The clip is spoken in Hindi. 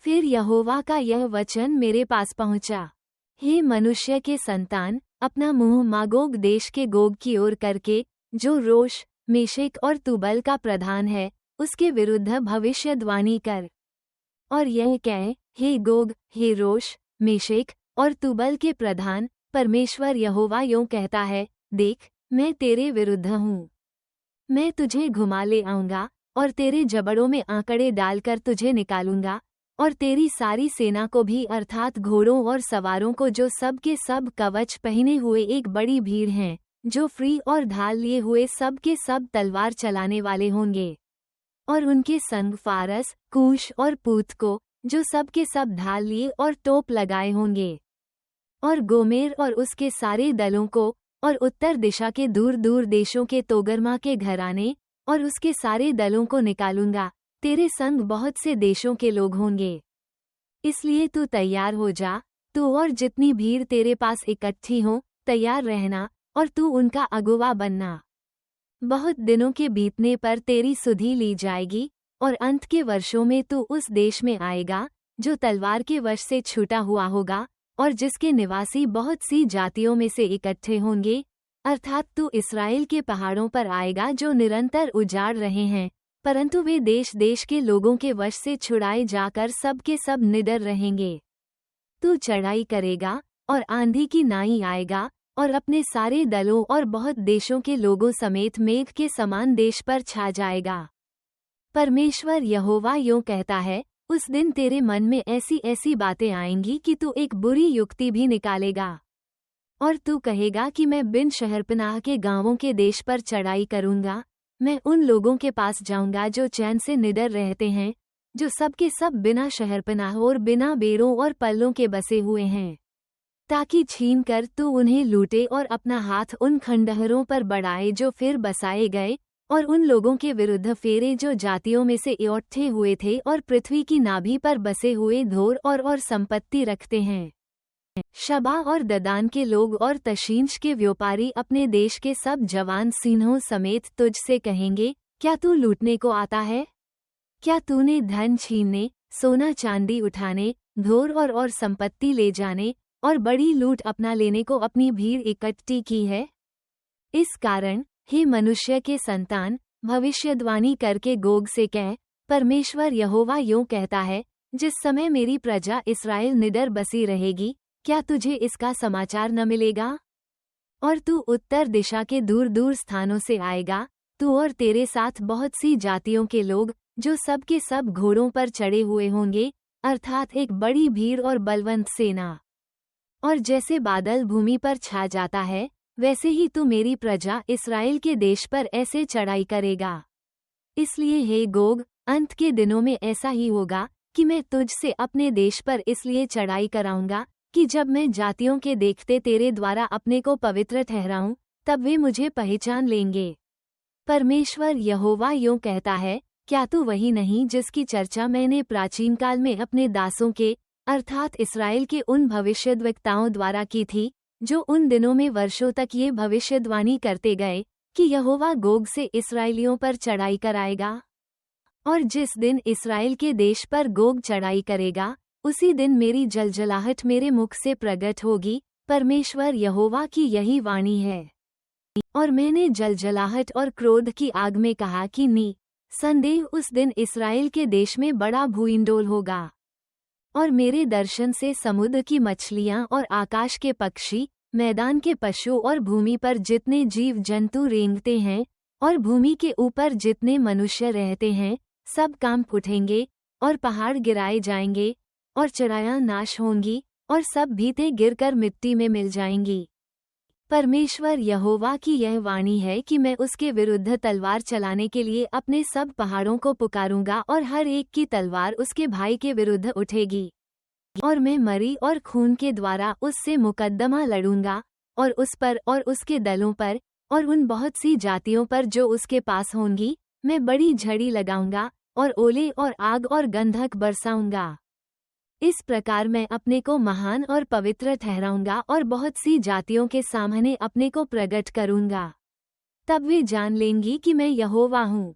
फिर यहोवा का यह वचन मेरे पास पहुंचा। हे मनुष्य के संतान, अपना मुंह मागोग देश के गोग की ओर करके, जो रोश, मेशेक और तुबल का प्रधान है, उसके विरुद्ध भविष्यद्वाणी कर। और यह कह, हे गोग, हे रोश, मेशेक और तुबल के प्रधान, परमेश्वर यहोवा यों कहता है, देख, मैं तेरे विरुद्ध हूँ। मैं तुझे घुमा ले आऊंगा और तेरे जबड़ों में आंकड़े डालकर तुझे निकालूंगा, और तेरी सारी सेना को भी, अर्थात घोड़ों और सवारों को, जो सब के सब कवच पहने हुए एक बड़ी भीड़ हैं, जो फ्री और ढाल लिए हुए सब के सब तलवार चलाने वाले होंगे। और उनके संग फारस, कूश और पूत को, जो सब के सब ढाल लिए और टोप लगाए होंगे। और गोमेर और उसके सारे दलों को, और उत्तर दिशा के दूर दूर देशों के तोगरमा के घराने और उसके सारे दलों को निकालूंगा। तेरे संग बहुत से देशों के लोग होंगे। इसलिए तू तैयार हो जा, तू और जितनी भीड़ तेरे पास इकट्ठी हो, तैयार रहना, और तू उनका अगुवा बनना। बहुत दिनों के बीतने पर तेरी सुधि ली जाएगी, और अंत के वर्षों में तू उस देश में आएगा, जो तलवार के वश से छूटा हुआ होगा, और जिसके निवासी बहुत सी जातियों में से इकट्ठे होंगे। अर्थात तू इस्राएल के पहाड़ों पर आएगा, जो निरंतर उजाड़ रहे हैं, परंतु वे देश देश के लोगों के वश से छुड़ाए जाकर सब के सब निडर रहेंगे। तू चढ़ाई करेगा, और आंधी की नाई आएगा, और अपने सारे दलों और बहुत देशों के लोगों समेत मेघ के समान देश पर छा जाएगा। परमेश्वर यहोवा यों कहता है, उस दिन तेरे मन में ऐसी ऐसी बातें आएंगी कि तू एक बुरी युक्ति भी निकालेगा। और तू कहेगा कि मैं बिन शहरपनाह के गांवों के देश पर चढ़ाई करूंगा। मैं उन लोगों के पास जाऊंगा जो चैन से निडर रहते हैं, जो सब के सब बिना शहरपनाह और बिना बेड़ों और पल्लों के बसे हुए हैं, ताकि छीन कर तू उन्हें लूटे और अपना हाथ उन खंडहरों पर बढ़ाए जो फिर बसाए गए, और उन लोगों के विरुद्ध फेरे जो जातियों में से इकट्ठे हुए थे और पृथ्वी की नाभि पर बसे हुए धोर और संपत्ति रखते हैं। शबा और ददान के लोग और तशींश के व्यापारी अपने देश के सब जवान सिन्हों समेत तुझ से कहेंगे, क्या तू लूटने को आता है? क्या तूने धन छीनने, सोना चांदी उठाने, धोर और संपत्ति ले जाने और बड़ी लूट अपना लेने को अपनी भीड़ इकट्ठी की है? इस कारण, हे मनुष्य के संतान, भविष्यद्वाणी करके गोग से कह, परमेश्वर यहोवा यों कहता है, जिस समय मेरी प्रजा इस्राएल निडर बसी रहेगी, क्या तुझे इसका समाचार न मिलेगा? और तू उत्तर दिशा के दूर दूर स्थानों से आएगा, तू और तेरे साथ बहुत सी जातियों के लोग, जो सब के सब घोड़ों पर चढ़े हुए होंगे, अर्थात एक बड़ी भीड़ और बलवंत सेना। और जैसे बादल भूमि पर छा जाता है, वैसे ही तू मेरी प्रजा इस्राएल के देश पर ऐसे चढ़ाई करेगा। इसलिए हे गोग, अंत के दिनों में ऐसा ही होगा कि मैं तुझ से अपने देश पर इसलिए चढ़ाई कराऊंगा कि जब मैं जातियों के देखते तेरे द्वारा अपने को पवित्र ठहराऊं, तब वे मुझे पहचान लेंगे। परमेश्वर यहोवा यों कहता है, क्या तू वही नहीं जिसकी चर्चा मैंने प्राचीन काल में अपने दासों के, अर्थात इस्राएल के उन भविष्यद्वक्ताओं द्वारा की थी, जो उन दिनों में वर्षों तक ये भविष्यद्वाणी करते गए कि यहोवा गोग से इस्राएलियों पर चढ़ाई कराएगा? और जिस दिन इस्राएल के देश पर गोग चढ़ाई करेगा, उसी दिन मेरी जलजलाहट मेरे मुख से प्रकट होगी, परमेश्वर यहोवा की यही वाणी है। और मैंने जलजलाहट और क्रोध की आग में कहा कि नी संदेह उस दिन इस्राएल के देश में बड़ा भूइंडोल होगा। और मेरे दर्शन से समुद्र की मछलियां और आकाश के पक्षी, मैदान के पशु और भूमि पर जितने जीव जंतु रेंगते हैं, और भूमि के ऊपर जितने मनुष्य रहते हैं, सब कांप उठेंगे, और पहाड़ गिराए जाएंगे, और चराइयां नाश होंगी, और सब भीतें गिरकर मिट्टी में मिल जाएंगी। परमेश्वर यहोवा की यह वाणी है कि मैं उसके विरुद्ध तलवार चलाने के लिए अपने सब पहाड़ों को पुकारूंगा, और हर एक की तलवार उसके भाई के विरुद्ध उठेगी। और मैं मरी और खून के द्वारा उससे मुकद्दमा लड़ूंगा, और उस पर और उसके दलों पर और उन बहुत सी जातियों पर जो उसके पास होंगी, मैं बड़ी झड़ी लगाऊंगा, और ओले और आग और गंधक बरसाऊंगा। इस प्रकार मैं अपने को महान और पवित्र ठहराऊंगा, और बहुत सी जातियों के सामने अपने को प्रकट करूंगा। तब वे जान लेंगी कि मैं यहोवा हूँ।